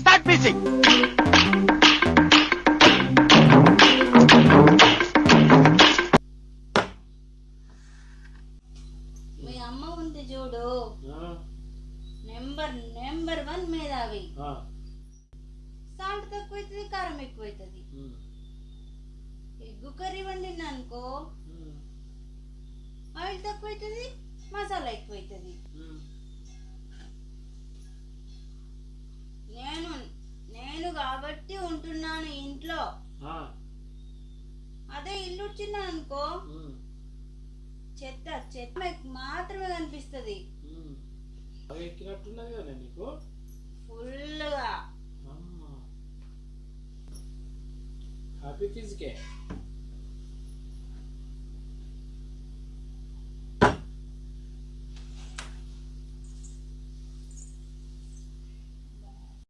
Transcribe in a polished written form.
Start music. మీ అమ్మ ఉంది చూడు, నెంబర్ 1 మేధావి. సాల్ట్ తక్కువ అవుతుంది, కారం ఎక్కువ అవుతుంది. ఎగ్గు కర్రీ వండిన అనుకో, ఆయిల్ తక్కువ అవుతుంది, మసాలా ఎక్కువ అవుతుంది. నేను కాబట్టి ఉంటున్నాను ఇంట్లో. అదే ఇల్లు వచ్చిందా అనుకో, చెత్త చెత్త మాత్రమే కనిపిస్తుంది. ఫుల్గా హ్యాపీ ఫిజికే.